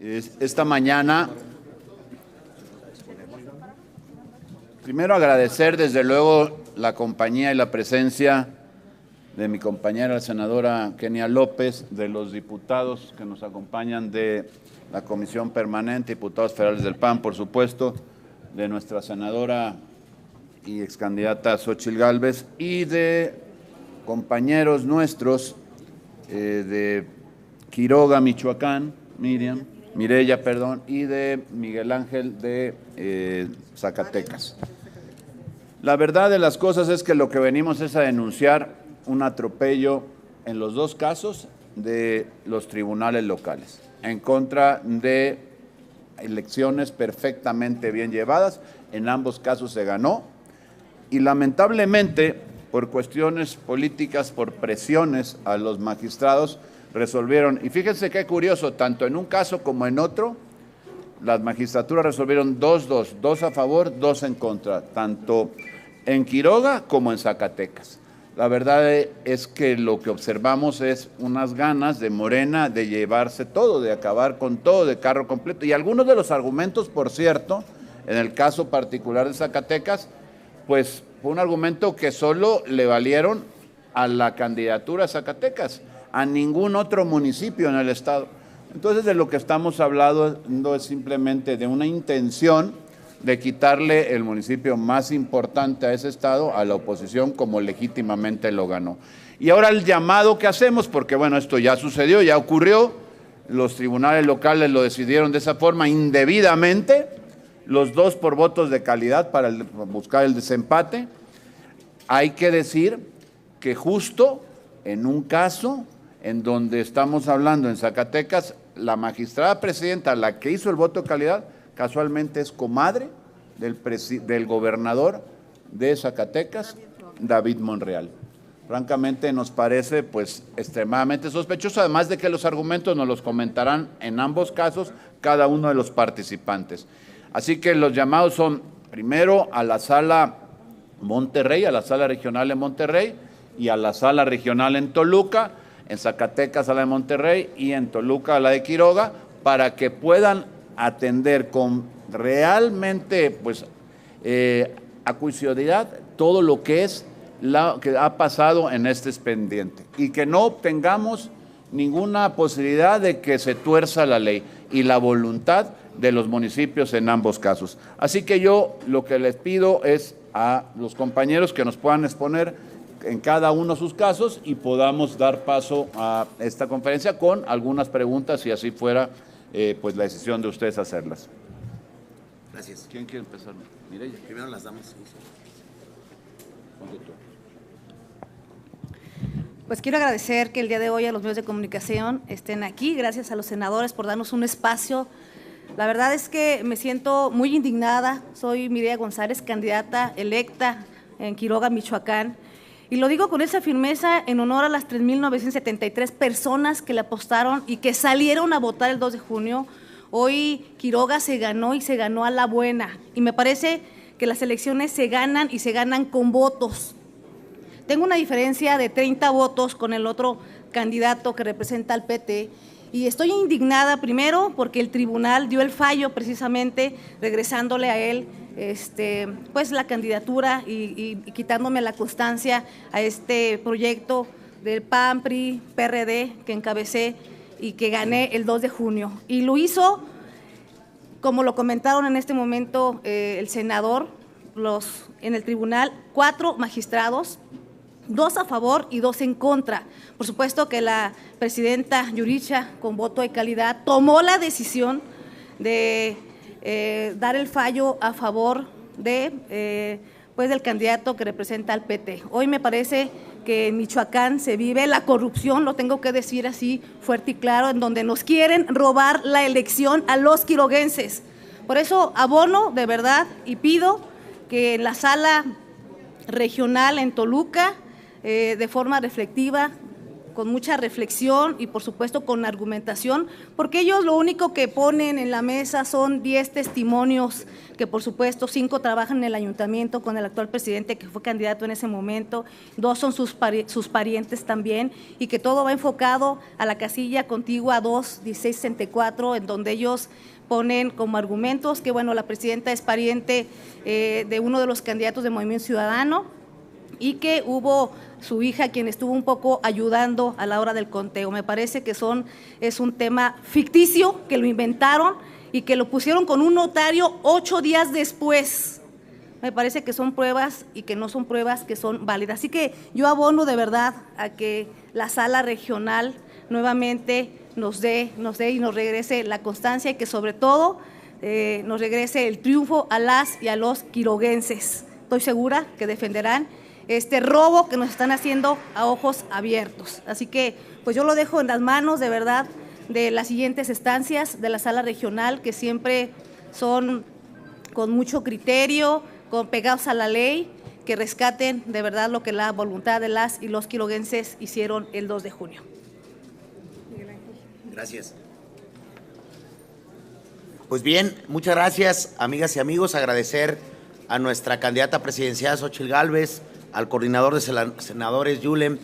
Esta mañana, primero agradecer desde luego la compañía y la presencia de mi compañera la senadora Kenia López, de los diputados que nos acompañan de la Comisión Permanente, diputados federales del PAN, por supuesto, de nuestra senadora y excandidata Xóchitl Gálvez, y de compañeros nuestros de Quiroga, Michoacán, Mireya, y de Miguel Ángel de Zacatecas. La verdad de las cosas es que lo que venimos es a denunciar un atropello en los dos casos de los tribunales locales, en contra de elecciones perfectamente bien llevadas. En ambos casos se ganó y lamentablemente por cuestiones políticas, por presiones a los magistrados, resolvieron, y fíjense qué curioso, tanto en un caso como en otro, las magistraturas resolvieron 2-2, 2 a favor, 2 en contra, tanto en Quiroga como en Zacatecas. La verdad es que lo que observamos es unas ganas de Morena de llevarse todo, de acabar con todo, de carro completo. Y algunos de los argumentos, por cierto, en el caso particular de Zacatecas, pues fue un argumento que solo le valieron a la candidatura de Zacatecas, a ningún otro municipio en el estado. Entonces, de lo que estamos hablando es simplemente de una intención de quitarle el municipio más importante a ese estado a la oposición, como legítimamente lo ganó. Y ahora el llamado que hacemos, porque bueno, esto ya sucedió, ya ocurrió, los tribunales locales lo decidieron de esa forma indebidamente, los dos por votos de calidad para buscar el desempate. Hay que decir que justo en un caso en donde estamos hablando en Zacatecas, la magistrada presidenta, la que hizo el voto de calidad, casualmente es comadre del gobernador de Zacatecas, David Monreal. Francamente nos parece pues extremadamente sospechoso, además de que los argumentos nos los comentarán en ambos casos cada uno de los participantes. Así que los llamados son primero a la sala Monterrey, a la sala regional en Monterrey y a la sala regional en Toluca, en Zacatecas a la de Monterrey y en Toluca a la de Quiroga, para que puedan atender con realmente pues acuiciosidad todo lo que es lo que ha pasado en este expediente y que no obtengamos ninguna posibilidad de que se tuerza la ley y la voluntad de los municipios en ambos casos. Así que yo lo que les pido es a los compañeros que nos puedan exponer en cada uno de sus casos y podamos dar paso a esta conferencia con algunas preguntas, si así fuera pues la decisión de ustedes hacerlas. Gracias. ¿Quién quiere empezar? Mireya. Primero las damas. Pues quiero agradecer que el día de hoy a los medios de comunicación estén aquí, gracias a los senadores por darnos un espacio. La verdad es que me siento muy indignada, soy Mireya González, candidata electa en Quiroga, Michoacán, y lo digo con esa firmeza en honor a las 3.973 personas que le apostaron y que salieron a votar el 2 de junio. Hoy Quiroga se ganó y se ganó a la buena, y me parece que las elecciones se ganan y se ganan con votos. Tengo una diferencia de 30 votos con el otro candidato que representa al PT, y estoy indignada primero porque el tribunal dio el fallo precisamente regresándole a él pues la candidatura y quitándome la constancia a este proyecto del PAN, PRI, PRD que encabecé y que gané el 2 de junio. Y lo hizo, como lo comentaron en este momento el senador, en el tribunal, 4 magistrados, 2 a favor y 2 en contra. Por supuesto que la presidenta Yuricha, con voto de calidad, tomó la decisión de dar el fallo a favor de pues del candidato que representa al PT. Hoy me parece que en Michoacán se vive la corrupción, lo tengo que decir así fuerte y claro, en donde nos quieren robar la elección a los quiroguenses. Por eso abono de verdad y pido que en la sala regional en Toluca, de forma reflectiva, mucha reflexión y por supuesto con argumentación, porque ellos lo único que ponen en la mesa son 10 testimonios, que por supuesto 5 trabajan en el ayuntamiento con el actual presidente que fue candidato en ese momento, 2 son sus parientes también, y que todo va enfocado a la casilla contigua 2-1664, en donde ellos ponen como argumentos que, bueno, la presidenta es pariente de uno de los candidatos de Movimiento Ciudadano y que hubo su hija quien estuvo un poco ayudando a la hora del conteo. Me parece que es un tema ficticio, que lo inventaron y que lo pusieron con un notario 8 días después. Me parece que son pruebas y que no son pruebas que son válidas. Así que yo abono de verdad a que la sala regional nuevamente nos dé y nos regrese la constancia y que sobre todo nos regrese el triunfo a las y a los quiroguenses. Estoy segura que defenderán este robo que nos están haciendo a ojos abiertos. Así que pues yo lo dejo en las manos de verdad de las siguientes instancias de la sala regional, que siempre son con mucho criterio, con pegados a la ley, que rescaten de verdad lo que la voluntad de las y los quiroguenses hicieron el 2 de junio. Gracias. Pues bien, muchas gracias, amigas y amigos. Agradecer a nuestra candidata presidencial, Xóchitl Gálvez, al coordinador de senadores, Yulem,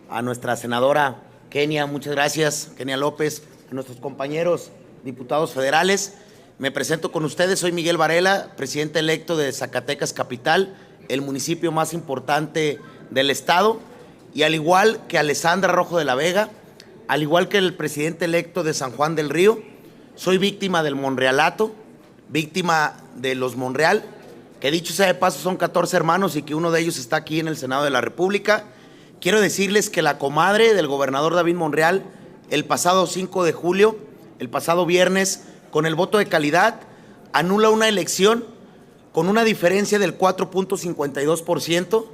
a nuestra senadora Kenia, muchas gracias, Kenia López, a nuestros compañeros diputados federales. Me presento con ustedes, soy Miguel Varela, presidente electo de Zacatecas Capital, el municipio más importante del estado, y al igual que Alessandra Rojo de la Vega, al igual que el presidente electo de San Juan del Río, soy víctima del monrealato, víctima de los Monreal, que dicho sea de paso son 14 hermanos y que uno de ellos está aquí en el Senado de la República. Quiero decirles que la comadre del gobernador David Monreal, el pasado 5 de julio, el pasado viernes, con el voto de calidad, anula una elección con una diferencia del 4.52%,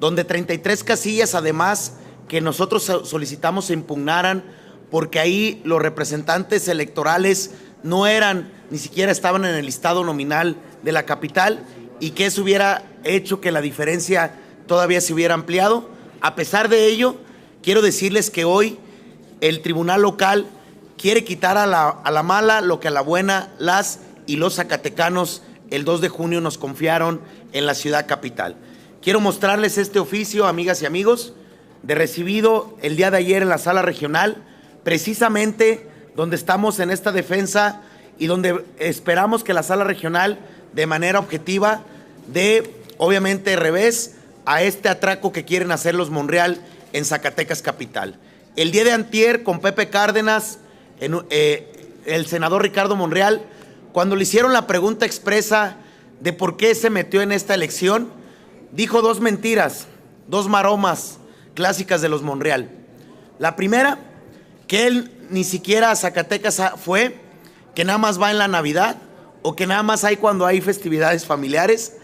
donde 33 casillas, además, que nosotros solicitamos se impugnaran, porque ahí los representantes electorales no eran, ni siquiera estaban en el listado nominal de la capital, y que eso hubiera hecho que la diferencia todavía se hubiera ampliado. A pesar de ello, quiero decirles que hoy el tribunal local quiere quitar a la mala lo que a la buena las y los zacatecanos el 2 de junio nos confiaron en la ciudad capital. Quiero mostrarles este oficio, amigas y amigos, de recibido el día de ayer en la sala regional, precisamente donde estamos en esta defensa y donde esperamos que la sala regional, de manera objetiva, dé obviamente revés a este atraco que quieren hacer los Monreal en Zacatecas Capital. El día de antier, con Pepe Cárdenas, el senador Ricardo Monreal, cuando le hicieron la pregunta expresa de por qué se metió en esta elección, dijo 2 mentiras, 2 maromas clásicas de los Monreal. La primera, que él ni siquiera a Zacatecas fue, que nada más va en la Navidad o que nada más hay cuando hay festividades familiares.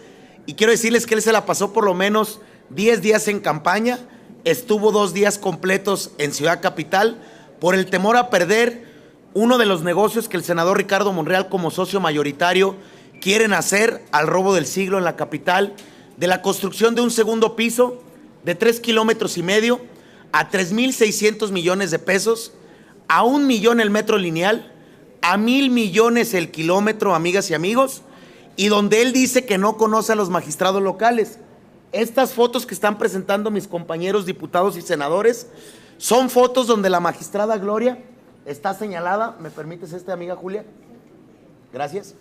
Y quiero decirles que él se la pasó por lo menos 10 días en campaña, estuvo 2 días completos en Ciudad Capital por el temor a perder uno de los negocios que el senador Ricardo Monreal, como socio mayoritario, quieren hacer al robo del siglo en la capital, de la construcción de un segundo piso de 3,5 kilómetros a 3,600 millones de pesos, a 1 millón el metro lineal, a 1,000 millones el kilómetro, amigas y amigos, y donde él dice que no conoce a los magistrados locales. Estas fotos que están presentando mis compañeros diputados y senadores son fotos donde la magistrada Gloria está señalada. ¿Me permites amiga Julia? Gracias.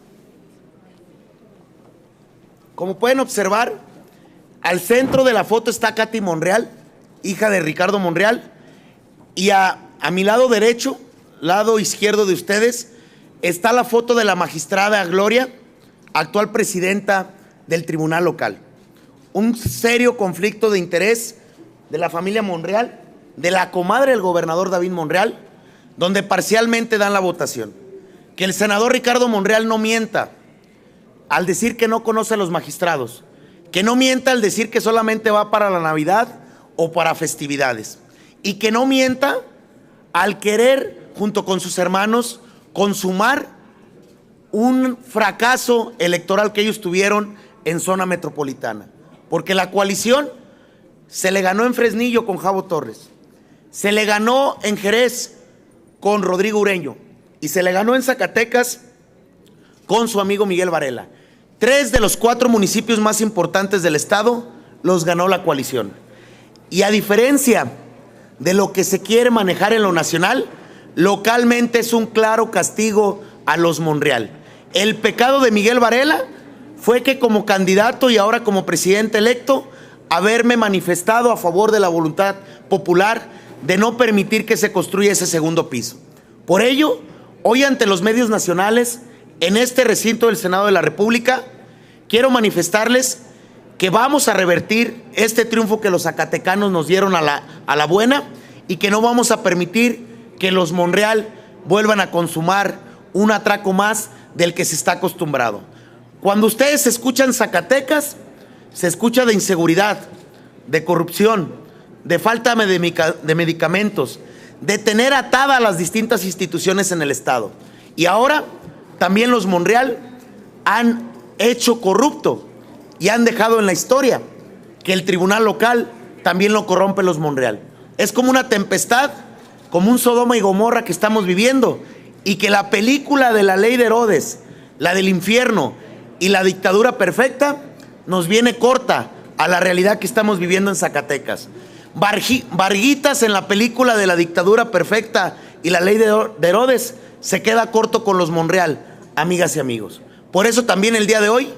Como pueden observar, al centro de la foto está Katy Monreal, hija de Ricardo Monreal, y a mi lado derecho, lado izquierdo de ustedes, está la foto de la magistrada Gloria, actual presidenta del tribunal local. Un serio conflicto de interés de la familia Monreal, de la comadre del gobernador David Monreal, donde parcialmente dan la votación. Que el senador Ricardo Monreal no mienta al decir que no conoce a los magistrados, que no mienta al decir que solamente va para la Navidad o para festividades, y que no mienta al querer, junto con sus hermanos, consumar un fracaso electoral que ellos tuvieron en zona metropolitana, porque la coalición se le ganó en Fresnillo con Javo Torres, Se le ganó en Jerez con Rodrigo Ureño y se le ganó en Zacatecas con su amigo Miguel Varela. 3 de los 4 municipios más importantes del estado los ganó la coalición. Y a diferencia de lo que se quiere manejar en lo nacional, localmente es un claro castigo a los Monreal. El pecado de Miguel Varela fue que como candidato y ahora como presidente electo, haberme manifestado a favor de la voluntad popular de no permitir que se construya ese segundo piso. Por ello, hoy ante los medios nacionales, en este recinto del Senado de la República, quiero manifestarles que vamos a revertir este triunfo que los zacatecanos nos dieron a la buena y que no vamos a permitir que los Monreal vuelvan a consumar un atraco más del que se está acostumbrado. Cuando ustedes escuchan Zacatecas, se escucha de inseguridad, de corrupción, de falta de medicamentos, de tener atadas las distintas instituciones en el estado. Y ahora también los Monreal han hecho corrupto y han dejado en la historia que el tribunal local también lo corrompe los Monreal. Es como una tempestad, como un Sodoma y Gomorra que estamos viviendo, y que la película de la ley de Herodes, la del infierno y la dictadura perfecta nos viene corta a la realidad que estamos viviendo en Zacatecas. Varguitas en la película de la dictadura perfecta y la ley de Herodes se queda corto con los Monreal, amigas y amigos. Por eso también el día de hoy,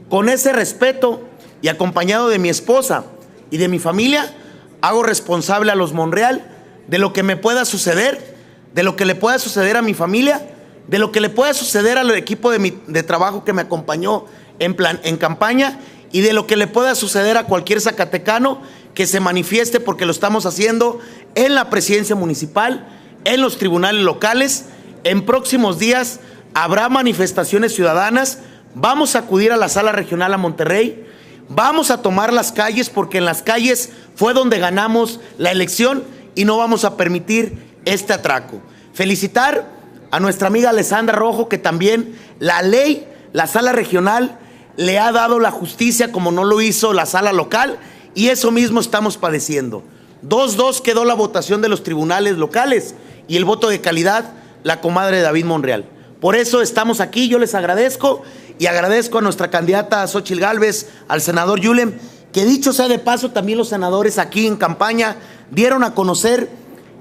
con ese respeto y acompañado de mi esposa y de mi familia, hago responsable a los Monreal de lo que me pueda suceder, de lo que le pueda suceder a mi familia, de lo que le pueda suceder al equipo de trabajo que me acompañó en campaña y de lo que le pueda suceder a cualquier zacatecano que se manifieste, porque lo estamos haciendo en la presidencia municipal, en los tribunales locales. En próximos días habrá manifestaciones ciudadanas, vamos a acudir a la sala regional a Monterrey, vamos a tomar las calles porque en las calles fue donde ganamos la elección y no vamos a permitir este atraco. Felicitar a nuestra amiga Alessandra Rojo, que también la ley, la sala regional, le ha dado la justicia como no lo hizo la sala local, y eso mismo estamos padeciendo. 2-2 quedó la votación de los tribunales locales y el voto de calidad, la comadre de David Monreal. Por eso estamos aquí, yo les agradezco y agradezco a nuestra candidata Xóchitl Gálvez, al senador Yulem, que dicho sea de paso, también los senadores aquí en campaña dieron a conocer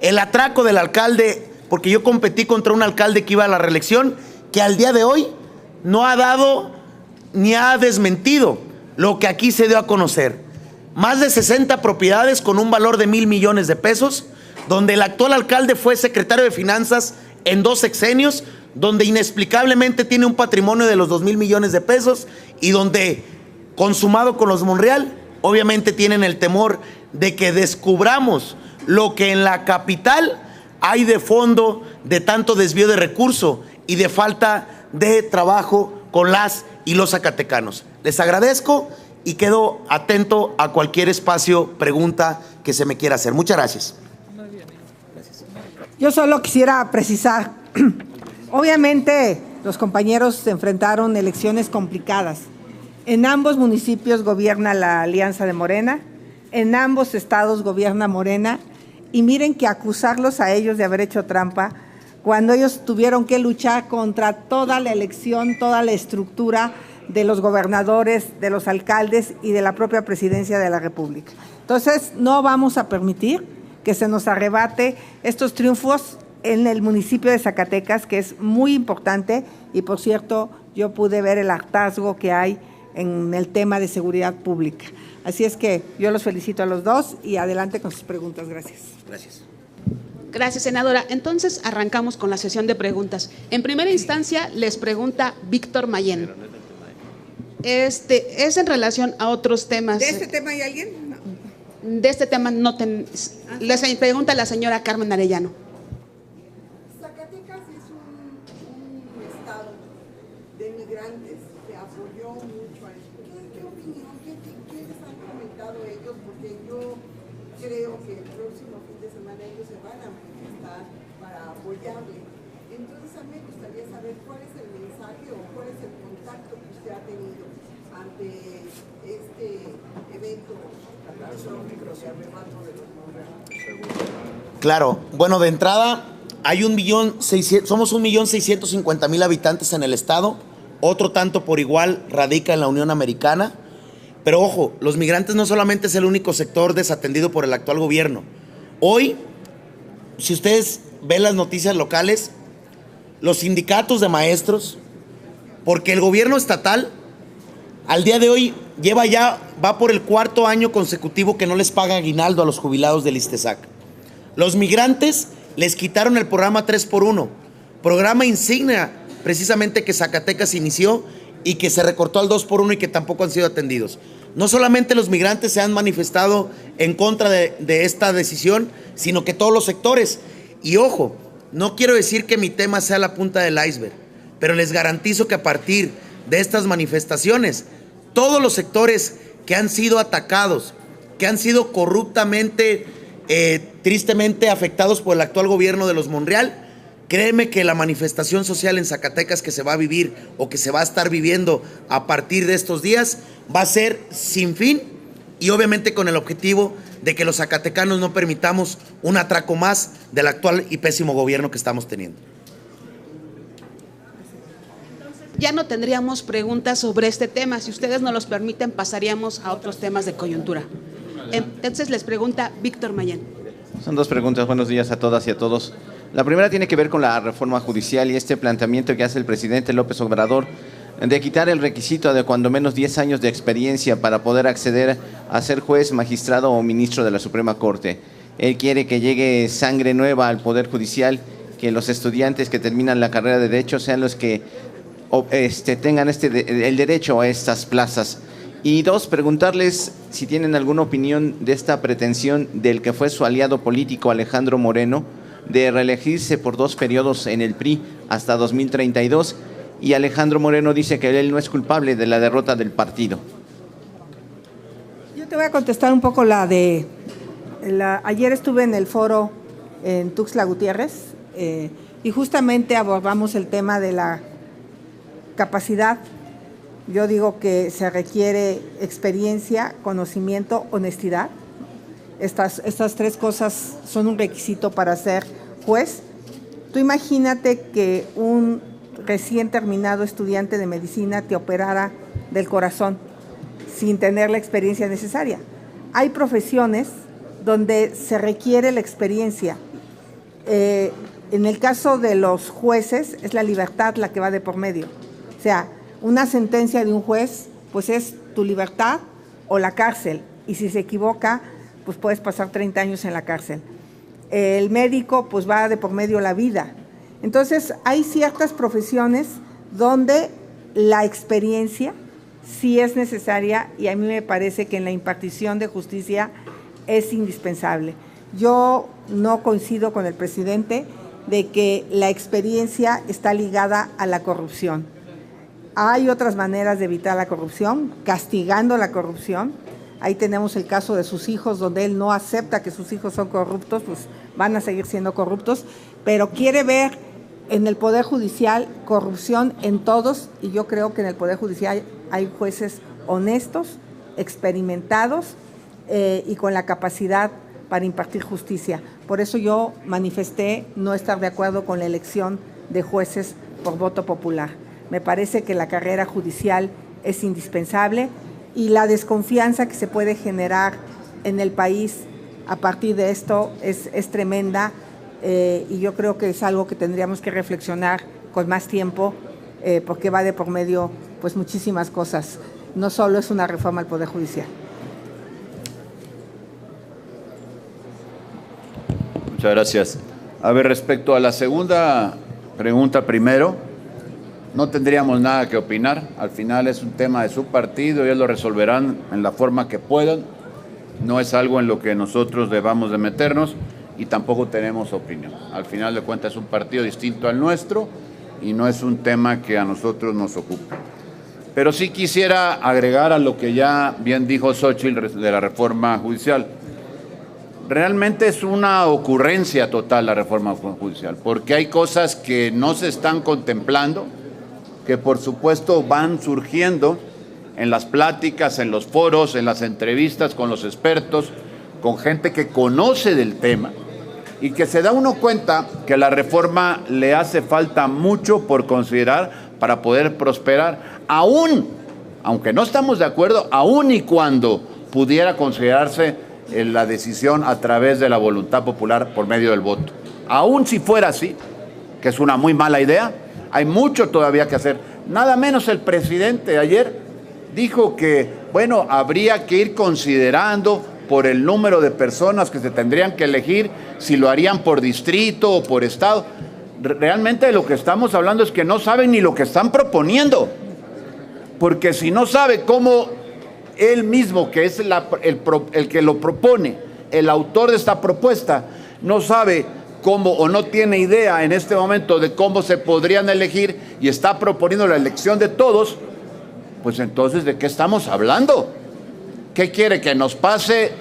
el atraco del alcalde, porque yo competí contra un alcalde que iba a la reelección, que al día de hoy no ha dado ni ha desmentido lo que aquí se dio a conocer. Más de 60 propiedades con un valor de 1,000 millones de pesos, donde el actual alcalde fue secretario de Finanzas en 2 sexenios, donde inexplicablemente tiene un patrimonio de los 2,000 millones de pesos y donde, consumado con los Monreal, obviamente tienen el temor de que descubramos lo que en la capital hay de fondo de tanto desvío de recursos y de falta de trabajo con las y los zacatecanos. Les agradezco y quedo atento a cualquier espacio, pregunta que se me quiera hacer. Muchas gracias. Yo solo quisiera precisar, obviamente los compañeros se enfrentaron elecciones complicadas. En ambos municipios gobierna la Alianza de Morena, en ambos estados gobierna Morena, y miren que acusarlos a ellos de haber hecho trampa, cuando ellos tuvieron que luchar contra toda la elección, toda la estructura de los gobernadores, de los alcaldes y de la propia presidencia de la República. Entonces, no vamos a permitir que se nos arrebate estos triunfos en el municipio de Zacatecas, que es muy importante, y por cierto, yo pude ver el hartazgo que hay en el tema de seguridad pública. Así es que yo los felicito a los dos y adelante con sus preguntas. Gracias. Gracias. Gracias, senadora. Entonces, arrancamos con la sesión de preguntas. En primera instancia, les pregunta Víctor Mayén. Es en relación a otros temas. ¿De este tema hay alguien? No. De este tema no les pregunta la señora Carmen Arellano. Zacatecas es un estado de migrantes que apoyó mucho a esto. ¿Qué opinión, qué les han comentado ellos? Porque yo creo que el próximo fin de semana ellos se van a manifestar para apoyarle. Entonces a mí me gustaría saber cuál es el mensaje o cuál es el contacto que usted ha tenido ante este evento catastrófico de arrebato de los Monreal. Claro, bueno, de entrada somos 1.650.000 habitantes en el estado, otro tanto por igual radica en la Unión Americana, pero ojo, los migrantes no solamente es el único sector desatendido por el actual gobierno. Hoy, si ustedes ven las noticias locales, los sindicatos de maestros, porque el gobierno estatal al día de hoy va por el 4º año consecutivo que no les paga aguinaldo a los jubilados del ISTESAC. Los migrantes les quitaron el programa 3x1, programa insignia precisamente que Zacatecas inició y que se recortó al 2x1 y que tampoco han sido atendidos. No solamente los migrantes se han manifestado en contra de esta decisión, sino que todos los sectores. Y ojo, no quiero decir que mi tema sea la punta del iceberg, pero les garantizo que a partir de estas manifestaciones, todos los sectores que han sido atacados, que han sido corruptamente, tristemente afectados por el actual gobierno de los Monreal, créeme que la manifestación social en Zacatecas que se va a vivir o que se va a estar viviendo a partir de estos días va a ser sin fin y obviamente con el objetivo de que los zacatecanos no permitamos un atraco más del actual y pésimo gobierno que estamos teniendo. Ya no tendríamos preguntas sobre este tema. Si ustedes nos los permiten, pasaríamos a otros temas de coyuntura. Entonces les pregunta Víctor Mayén. Son dos preguntas. Buenos días a todas y a todos. La primera tiene que ver con la reforma judicial y este planteamiento que hace el presidente López Obrador de quitar el requisito de cuando menos 10 años de experiencia para poder acceder a ser juez, magistrado o ministro de la Suprema Corte. Él quiere que llegue sangre nueva al Poder Judicial, que los estudiantes que terminan la carrera de Derecho sean los que tengan el derecho a estas plazas. Y dos, preguntarles si tienen alguna opinión de esta pretensión del que fue su aliado político Alejandro Moreno de reelegirse por 2 periodos en el PRI hasta 2032, y Alejandro Moreno dice que él no es culpable de la derrota del partido. Yo te voy a contestar un poco ayer estuve en el foro en Tuxtla Gutiérrez y justamente abordamos el tema de la capacidad. Yo digo que se requiere experiencia, conocimiento, honestidad. Estas 3 cosas son un requisito para ser juez. Tú imagínate que un recién terminado estudiante de medicina te operara del corazón sin tener la experiencia necesaria. Hay profesiones donde se requiere la experiencia. En el caso de los jueces es la libertad la que va de por medio. O sea, una sentencia de un juez pues es tu libertad o la cárcel, y si se equivoca pues puedes pasar 30 años en la cárcel. El médico pues va de por medio la vida. Entonces hay ciertas profesiones donde la experiencia sí es necesaria y a mí me parece que en la impartición de justicia es indispensable. Yo no coincido con el presidente de que la experiencia está ligada a la corrupción. Hay otras maneras de evitar la corrupción, castigando la corrupción. Ahí tenemos el caso de sus hijos, donde él no acepta que sus hijos son corruptos, pues van a seguir siendo corruptos, pero quiere ver en el Poder Judicial corrupción en todos, y yo creo que en el Poder Judicial hay jueces honestos, experimentados y con la capacidad para impartir justicia. Por eso yo manifesté no estar de acuerdo con la elección de jueces por voto popular. Me parece que la carrera judicial es indispensable y la desconfianza que se puede generar en el país a partir de esto es tremenda, y yo creo que es algo que tendríamos que reflexionar con más tiempo, porque va de por medio pues muchísimas cosas. No solo es una reforma al Poder Judicial. Muchas gracias. A ver, respecto a la segunda pregunta primero, no tendríamos nada que opinar. Al final es un tema de su partido, ellos lo resolverán en la forma que puedan. No es algo en lo que nosotros debamos de meternos y tampoco tenemos opinión. Al final de cuentas es un partido distinto al nuestro y no es un tema que a nosotros nos ocupe. Pero sí quisiera agregar a lo que ya bien dijo Xóchitl de la reforma judicial. Realmente es una ocurrencia total la reforma judicial, porque hay cosas que no se están contemplando, que por supuesto van surgiendo en las pláticas, en los foros, en las entrevistas con los expertos, con gente que conoce del tema, y que se da uno cuenta que la reforma le hace falta mucho por considerar para poder prosperar, aunque no estamos de acuerdo, aun y cuando pudiera considerarse la decisión a través de la voluntad popular por medio del voto. Aun si fuera así, que es una muy mala idea, hay mucho todavía que hacer. Nada menos el presidente ayer dijo que, bueno, habría que ir considerando por el número de personas que se tendrían que elegir, si lo harían por distrito o por estado. Realmente de lo que estamos hablando es que no saben ni lo que están proponiendo, porque si no sabe cómo él mismo, que es el que lo propone, el autor de esta propuesta, no sabe cómo o no tiene idea en este momento de cómo se podrían elegir y está proponiendo la elección de todos, pues entonces ¿de qué estamos hablando? ¿Qué quiere? ¿Que nos pase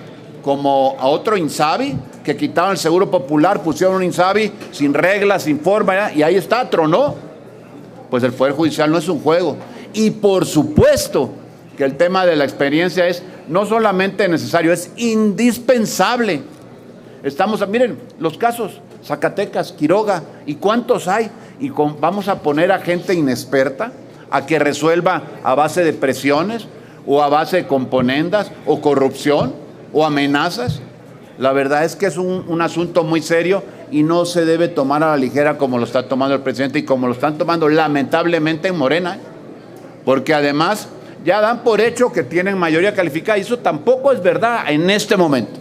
como a otro INSABI? Que quitaron el Seguro Popular, pusieron un INSABI sin reglas, sin forma, y ahí está, tronó. Pues el Poder Judicial no es un juego. Y por supuesto que el tema de la experiencia es no solamente necesario, es indispensable. Miren, los casos, Zacatecas, Quiroga, ¿y cuántos hay? Y vamos a poner a gente inexperta a que resuelva a base de presiones, o a base de componendas, o corrupción, o amenazas. La verdad es que es un asunto muy serio y no se debe tomar a la ligera como lo está tomando el presidente y como lo están tomando lamentablemente en Morena, porque además ya dan por hecho que tienen mayoría calificada y eso tampoco es verdad en este momento,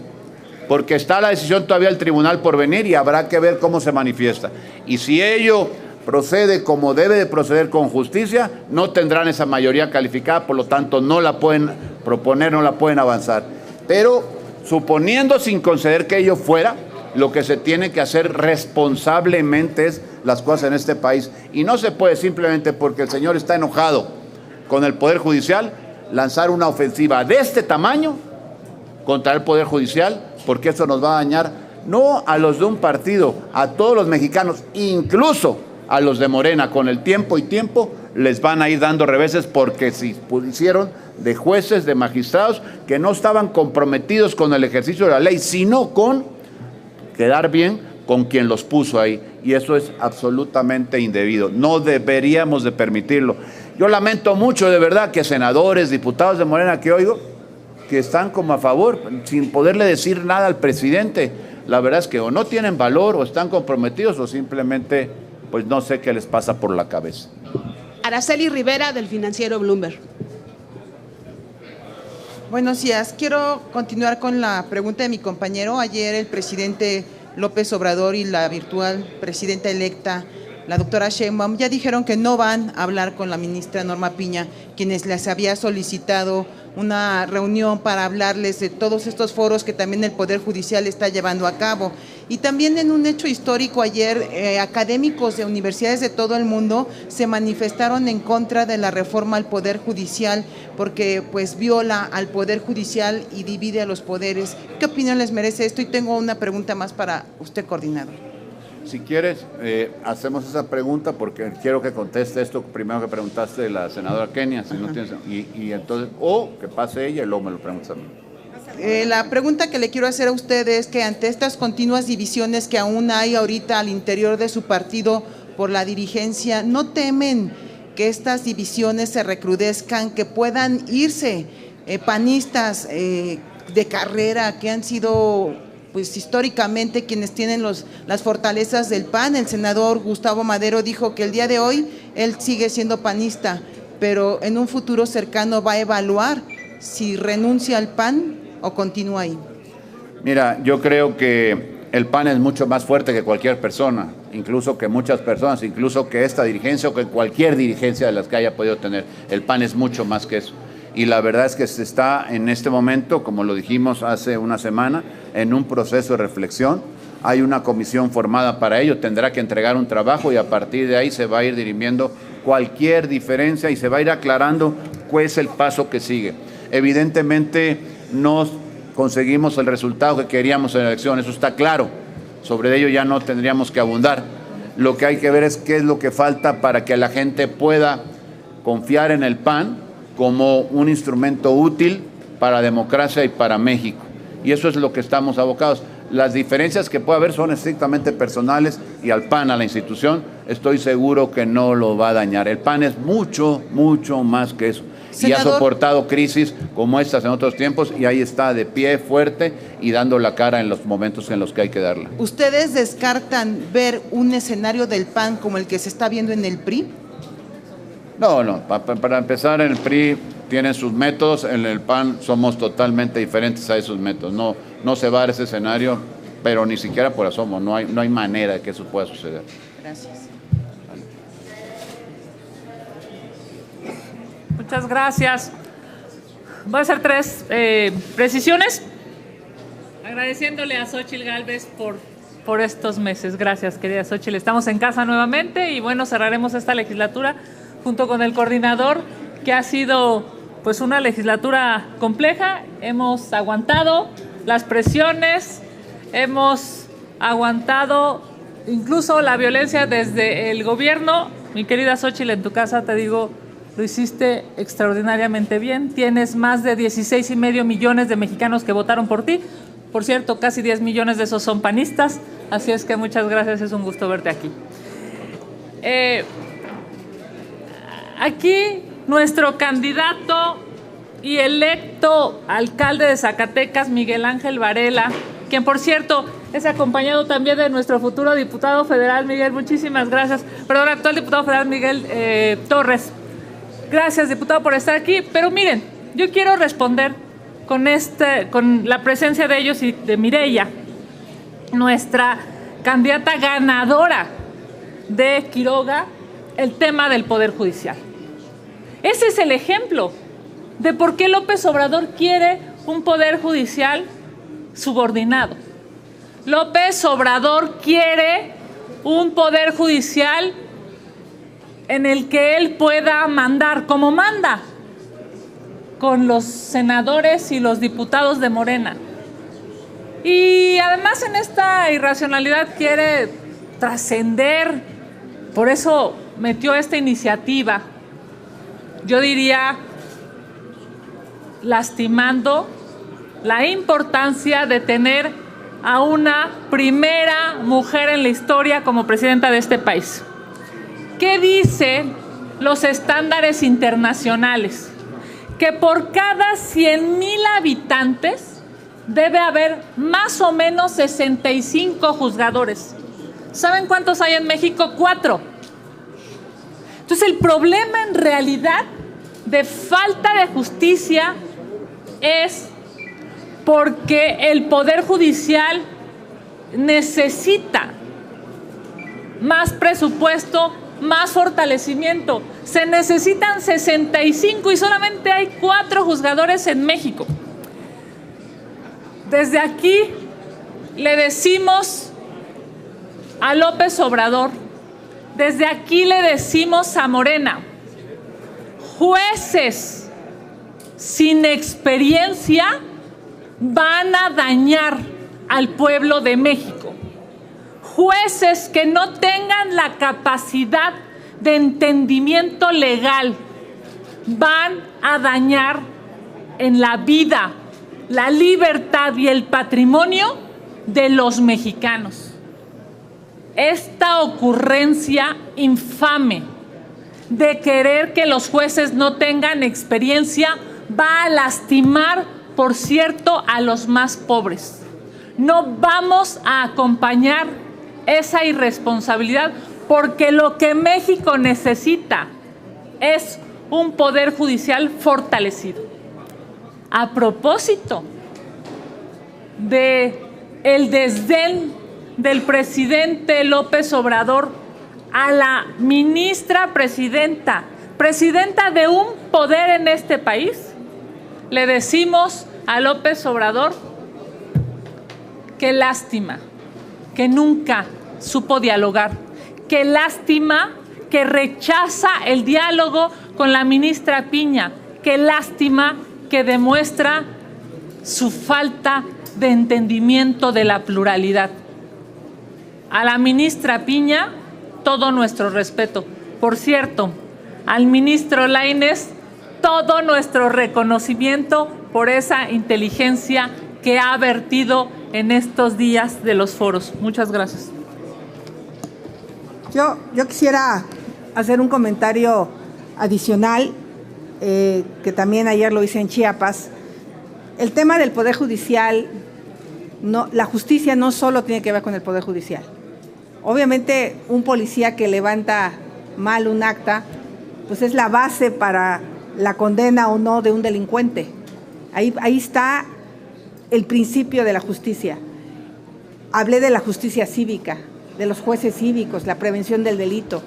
porque está la decisión todavía del tribunal por venir y habrá que ver cómo se manifiesta. Y si ello procede como debe de proceder con justicia, no tendrán esa mayoría calificada, por lo tanto no la pueden proponer, no la pueden avanzar. Pero suponiendo sin conceder que ello fuera, lo que se tiene que hacer responsablemente es las cosas en este país. Y no se puede simplemente porque el señor está enojado con el Poder Judicial lanzar una ofensiva de este tamaño contra el Poder Judicial, porque eso nos va a dañar no a los de un partido, a todos los mexicanos, incluso a los de Morena. Con el tiempo les van a ir dando reveses porque se pusieron de jueces, de magistrados que no estaban comprometidos con el ejercicio de la ley, sino con quedar bien con quien los puso ahí. Y eso es absolutamente indebido. No deberíamos de permitirlo. Yo lamento mucho de verdad que senadores, diputados de Morena que oigo, que están como a favor, sin poderle decir nada al presidente. La verdad es que o no tienen valor o están comprometidos o simplemente pues no sé qué les pasa por la cabeza. Araceli Rivera, del financiero Bloomberg. Buenos días. Quiero continuar con la pregunta de mi compañero. Ayer el presidente López Obrador y la virtual presidenta electa, la doctora Sheinbaum, ya dijeron que no van a hablar con la ministra Norma Piña, quienes les había solicitado una reunión para hablarles de todos estos foros que también el Poder Judicial está llevando a cabo. Y también en un hecho histórico ayer, académicos de universidades de todo el mundo se manifestaron en contra de la reforma al Poder Judicial porque pues viola al Poder Judicial y divide a los poderes. ¿Qué opinión les merece esto? Y tengo una pregunta más para usted, coordinador. Si quieres, hacemos esa pregunta porque quiero que conteste esto primero que preguntaste de la senadora Kenia, si no tienes, y entonces, o que pase ella y luego me lo preguntas a mí. La pregunta que le quiero hacer a usted es que ante estas continuas divisiones que aún hay ahorita al interior de su partido por la dirigencia, ¿no temen que estas divisiones se recrudezcan, que puedan irse panistas de carrera que han sido pues históricamente quienes tienen las fortalezas del PAN? El senador Gustavo Madero dijo que el día de hoy él sigue siendo panista, pero en un futuro cercano va a evaluar si renuncia al PAN o continúa ahí. Mira, yo creo que el PAN es mucho más fuerte que cualquier persona, incluso que muchas personas, incluso que esta dirigencia o que cualquier dirigencia de las que haya podido tener. El PAN es mucho más que eso. Y la verdad es que se está en este momento, como lo dijimos hace una semana, en un proceso de reflexión. Hay una comisión formada para ello, tendrá que entregar un trabajo y a partir de ahí se va a ir dirimiendo cualquier diferencia y se va a ir aclarando cuál es el paso que sigue. Evidentemente no conseguimos el resultado que queríamos en la elección, eso está claro, sobre ello ya no tendríamos que abundar. Lo que hay que ver es qué es lo que falta para que la gente pueda confiar en el PAN como un instrumento útil para la democracia y para México. Y eso es lo que estamos abocados. Las diferencias que puede haber son estrictamente personales y al PAN, a la institución, estoy seguro que no lo va a dañar. El PAN es mucho, mucho más que eso. Senador, y ha soportado crisis como estas en otros tiempos y ahí está de pie, fuerte y dando la cara en los momentos en los que hay que darla. ¿Ustedes descartan ver un escenario del PAN como el que se está viendo en el PRI? No, para empezar, en el PRI tienen sus métodos, en el PAN somos totalmente diferentes a esos métodos. No se va a dar ese escenario, pero ni siquiera por asomo, no hay manera de que eso pueda suceder. Gracias. Muchas gracias. Voy a hacer 3 precisiones, agradeciéndole a Xóchitl Gálvez por estos meses. Gracias, querida Xóchitl. Estamos en casa nuevamente y bueno, cerraremos esta legislatura junto con el coordinador, que ha sido pues una legislatura compleja. Hemos aguantado las presiones, hemos aguantado incluso la violencia desde el gobierno. Mi querida Xóchitl, en tu casa te digo, lo hiciste extraordinariamente bien. Tienes más de 16.5 millones de mexicanos que votaron por ti. Por cierto, casi 10 millones de esos son panistas. Así es que muchas gracias, es un gusto verte aquí. Aquí nuestro candidato y electo alcalde de Zacatecas, Miguel Ángel Varela, quien por cierto es acompañado también de nuestro futuro diputado federal, Miguel, muchísimas gracias. Perdón, actual diputado federal Miguel Torres. Gracias, diputado, por estar aquí. Pero miren, yo quiero responder con la presencia de ellos y de Mireya, nuestra candidata ganadora de Quiroga, el tema del Poder Judicial. Ese es el ejemplo de por qué López Obrador quiere un Poder Judicial subordinado. López Obrador quiere un Poder Judicial en el que él pueda mandar, como manda, con los senadores y los diputados de Morena. Y además en esta irracionalidad quiere trascender, por eso metió esta iniciativa, yo diría, lastimando la importancia de tener a una primera mujer en la historia como presidenta de este país. ¿Qué dicen los estándares internacionales? Que por cada 100,000 habitantes debe haber más o menos 65 juzgadores. ¿Saben cuántos hay en México? 4. Entonces el problema en realidad de falta de justicia es porque el Poder Judicial necesita más presupuesto, más fortalecimiento. Se necesitan 65 y solamente hay 4 juzgadores en México. Desde aquí le decimos a López Obrador, desde aquí le decimos a Morena, jueces sin experiencia van a dañar al pueblo de México. Jueces que no tengan la capacidad de entendimiento legal van a dañar en la vida, la libertad y el patrimonio de los mexicanos. Esta ocurrencia infame de querer que los jueces no tengan experiencia va a lastimar, por cierto, a los más pobres. No vamos a acompañar esa irresponsabilidad, porque lo que México necesita es un Poder Judicial fortalecido. A propósito de el desdén del presidente López Obrador a la ministra presidenta de un poder en este país, le decimos a López Obrador, qué lástima que nunca supo dialogar, qué lástima que rechaza el diálogo con la ministra Piña, qué lástima que demuestra su falta de entendimiento de la pluralidad. A la ministra Piña, todo nuestro respeto. Por cierto, al ministro Lainez, todo nuestro reconocimiento por esa inteligencia que ha vertido en estos días de los foros. Muchas gracias. Yo quisiera hacer un comentario adicional, que también ayer lo hice en Chiapas. El tema del Poder Judicial, la justicia no solo tiene que ver con el Poder Judicial. Obviamente, un policía que levanta mal un acta, pues es la base para la condena o no de un delincuente. Ahí está el principio de la justicia. Hablé de la justicia cívica, de los jueces cívicos, la prevención del delito.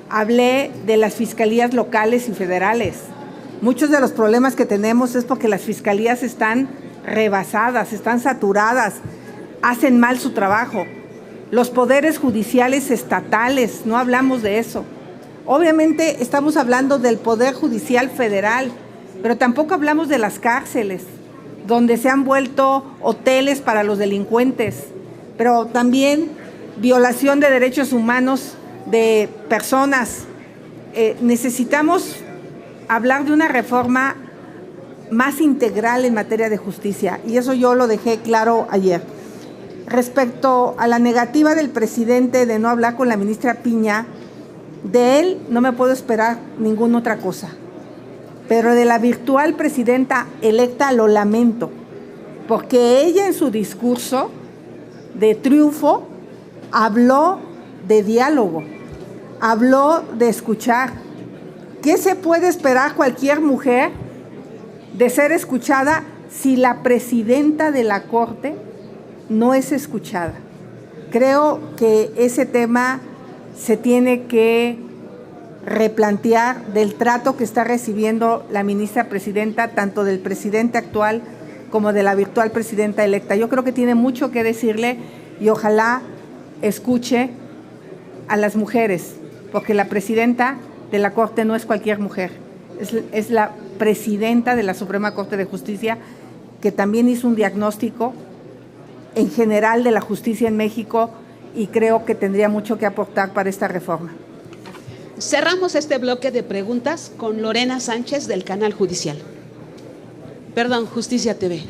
Hablé de las fiscalías locales y federales. Muchos de los problemas que tenemos es porque las fiscalías están rebasadas, están saturadas, hacen mal su trabajo. Los poderes judiciales estatales, no hablamos de eso. Obviamente estamos hablando del Poder Judicial Federal, pero tampoco hablamos de las cárceles, donde se han vuelto hoteles para los delincuentes, pero también violación de derechos humanos de personas. Necesitamos hablar de una reforma más integral en materia de justicia, y eso yo lo dejé claro ayer. Respecto a la negativa del presidente de no hablar con la ministra Piña, de él no me puedo esperar ninguna otra cosa, pero de la virtual presidenta electa lo lamento, porque ella en su discurso de triunfo habló de diálogo, habló de escuchar. ¿Qué se puede esperar cualquier mujer de ser escuchada si la presidenta de la Corte no es escuchada? Creo que ese tema se tiene que replantear del trato que está recibiendo la ministra presidenta, tanto del presidente actual como de la virtual presidenta electa. Yo creo que tiene mucho que decirle y ojalá escuche a las mujeres, porque la presidenta de la Corte no es cualquier mujer, es la presidenta de la Suprema Corte de Justicia, que también hizo un diagnóstico en general de la justicia en México y creo que tendría mucho que aportar para esta reforma. Cerramos este bloque de preguntas con Lorena Sánchez del Canal Judicial. Perdón, Justicia TV.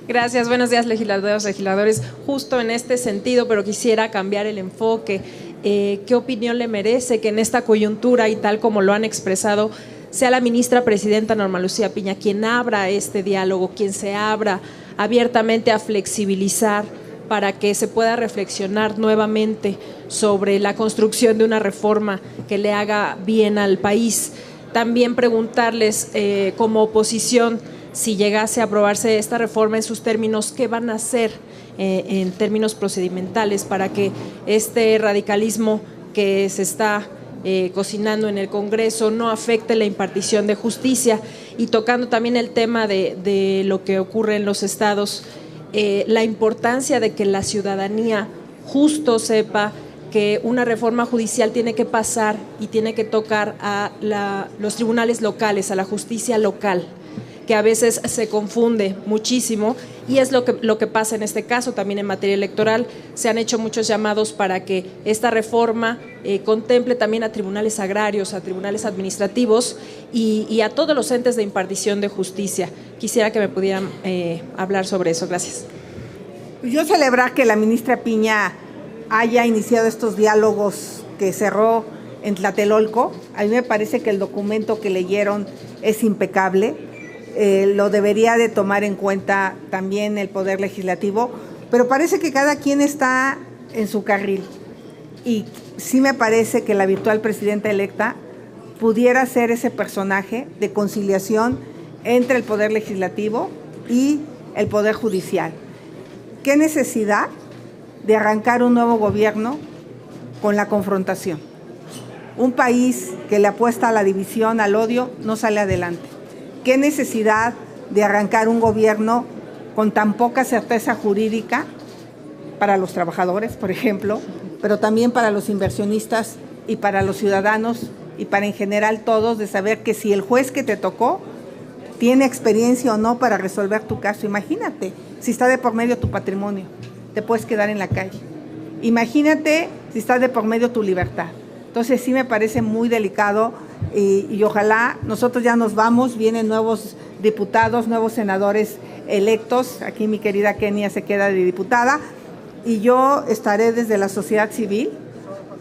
Gracias, buenos días legisladores. Justo en este sentido, pero quisiera cambiar el enfoque. ¿Qué opinión le merece que en esta coyuntura y tal como lo han expresado, sea la ministra presidenta Norma Lucía Piña quien abra este diálogo, quien se abra abiertamente a flexibilizar para que se pueda reflexionar nuevamente sobre la construcción de una reforma que le haga bien al país? También preguntarles, como oposición, si llegase a aprobarse esta reforma en sus términos, ¿qué van a hacer en términos procedimentales para que este radicalismo que se está cocinando en el Congreso no afecte la impartición de justicia? Y tocando también el tema de lo que ocurre en los estados, la importancia de que la ciudadanía justo sepa que una reforma judicial tiene que pasar y tiene que tocar a los tribunales locales, a la justicia local, que a veces se confunde muchísimo, y es lo que pasa en este caso. También en materia electoral se han hecho muchos llamados para que esta reforma contemple también a tribunales agrarios, a tribunales administrativos y a todos los entes de impartición de justicia. Quisiera que me pudieran hablar sobre eso. Gracias. Yo celebrar que la ministra Piña haya iniciado estos diálogos que cerró en Tlatelolco. A mí me parece que el documento que leyeron es impecable. Lo debería de tomar en cuenta también el Poder Legislativo, pero parece que cada quien está en su carril. Y sí me parece que la virtual presidenta electa pudiera ser ese personaje de conciliación entre el Poder Legislativo y el Poder Judicial. ¿Qué necesidad de arrancar un nuevo gobierno con la confrontación? Un país que le apuesta a la división, al odio, no sale adelante. ¿Qué necesidad de arrancar un gobierno con tan poca certeza jurídica para los trabajadores, por ejemplo, pero también para los inversionistas y para los ciudadanos y para en general todos, de saber que si el juez que te tocó tiene experiencia o no para resolver tu caso? Imagínate, si está de por medio tu patrimonio, te puedes quedar en la calle. Imagínate si está de por medio tu libertad. Entonces sí me parece muy delicado y ojalá nosotros ya nos vamos, vienen nuevos diputados, nuevos senadores electos. Aquí mi querida Kenia se queda de diputada y yo estaré desde la sociedad civil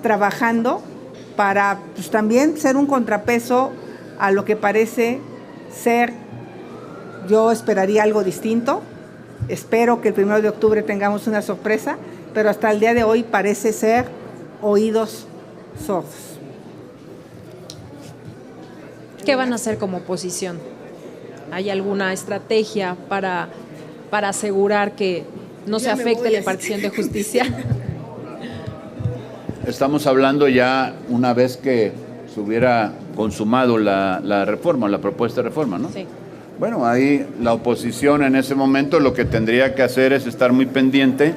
trabajando para pues, también ser un contrapeso a lo que parece ser, yo esperaría algo distinto. Espero que el 1 de octubre tengamos una sorpresa, pero hasta el día de hoy parece ser oídos sordos. ¿Qué van a hacer como oposición? ¿Hay alguna estrategia para asegurar que no se afecte la impartición de justicia? Estamos hablando ya una vez que se hubiera consumado la reforma, la propuesta de reforma, ¿no? Sí. Bueno, ahí la oposición en ese momento lo que tendría que hacer es estar muy pendiente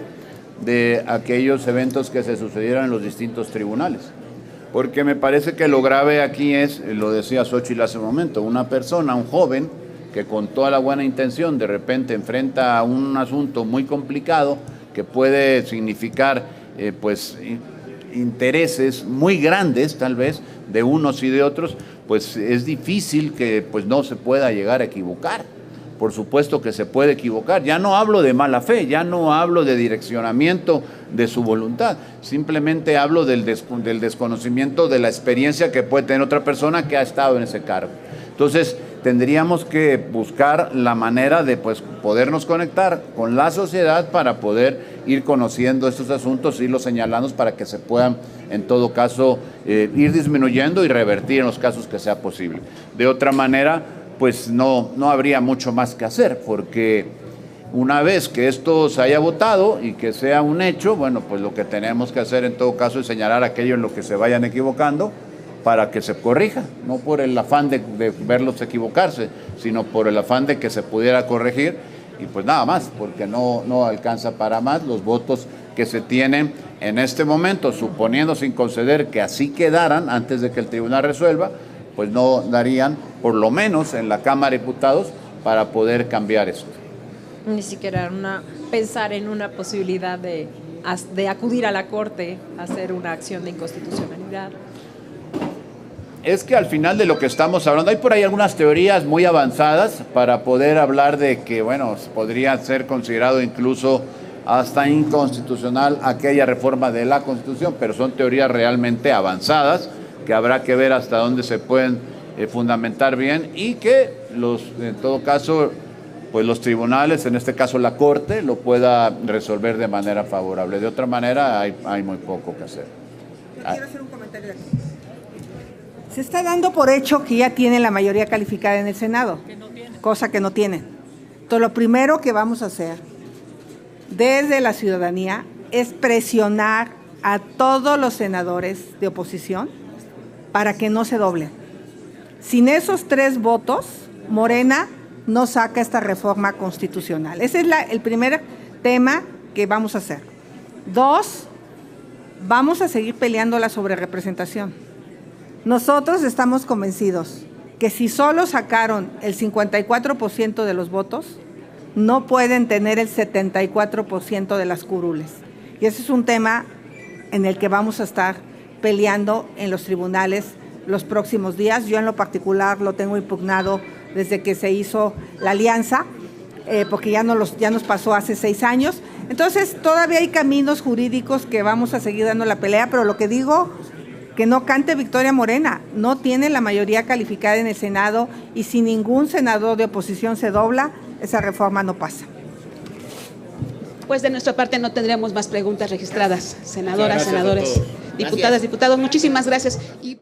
de aquellos eventos que se sucedieran en los distintos tribunales. Porque me parece que lo grave aquí es, lo decía Xóchitl hace un momento, una persona, un joven, que con toda la buena intención de repente enfrenta a un asunto muy complicado que puede significar pues intereses muy grandes tal vez de unos y de otros, pues es difícil que pues no se pueda llegar a equivocar. Por supuesto que se puede equivocar. Ya no hablo de mala fe, ya no hablo de direccionamiento de su voluntad, simplemente hablo del desconocimiento de la experiencia que puede tener otra persona que ha estado en ese cargo. Entonces, tendríamos que buscar la manera de pues, podernos conectar con la sociedad para poder ir conociendo estos asuntos, irlos señalando para que se puedan, en todo caso, ir disminuyendo y revertir en los casos que sea posible. De otra manera, pues no habría mucho más que hacer, porque una vez que esto se haya votado y que sea un hecho, bueno, pues lo que tenemos que hacer en todo caso es señalar aquello en lo que se vayan equivocando, para que se corrija, no por el afán de verlos equivocarse, sino por el afán de que se pudiera corregir y pues nada más, porque no alcanza para más los votos que se tienen en este momento, suponiendo sin conceder que así quedaran antes de que el tribunal resuelva, pues no darían, por lo menos en la Cámara de Diputados, para poder cambiar esto. Ni siquiera pensar en una posibilidad de acudir a la Corte a hacer una acción de inconstitucionalidad. Es que al final de lo que estamos hablando, hay por ahí algunas teorías muy avanzadas para poder hablar de que, bueno, podría ser considerado incluso hasta inconstitucional aquella reforma de la Constitución, pero son teorías realmente avanzadas que habrá que ver hasta dónde se pueden fundamentar bien y que en todo caso, pues los tribunales, en este caso la Corte, lo pueda resolver de manera favorable. De otra manera, hay muy poco que hacer. Yo quiero hacer un comentario de aquí. Se está dando por hecho que ya tienen la mayoría calificada en el Senado, cosa que no tienen. Entonces, lo primero que vamos a hacer desde la ciudadanía es presionar a todos los senadores de oposición para que no se doblen. Sin esos 3 votos, Morena no saca esta reforma constitucional. Ese es el primer tema que vamos a hacer. 2, vamos a seguir peleando la sobrerepresentación. Nosotros estamos convencidos que si solo sacaron el 54% de los votos, no pueden tener el 74% de las curules. Y ese es un tema en el que vamos a estar peleando en los tribunales los próximos días. Yo en lo particular lo tengo impugnado desde que se hizo la alianza, porque ya nos pasó hace 6 años. Entonces todavía hay caminos jurídicos que vamos a seguir dando la pelea, pero lo que digo, que no cante victoria Morena, no tiene la mayoría calificada en el Senado y si ningún senador de oposición se dobla, esa reforma no pasa. Pues de nuestra parte no tendremos más preguntas registradas, senadoras, senadores, diputadas, diputados, muchísimas gracias.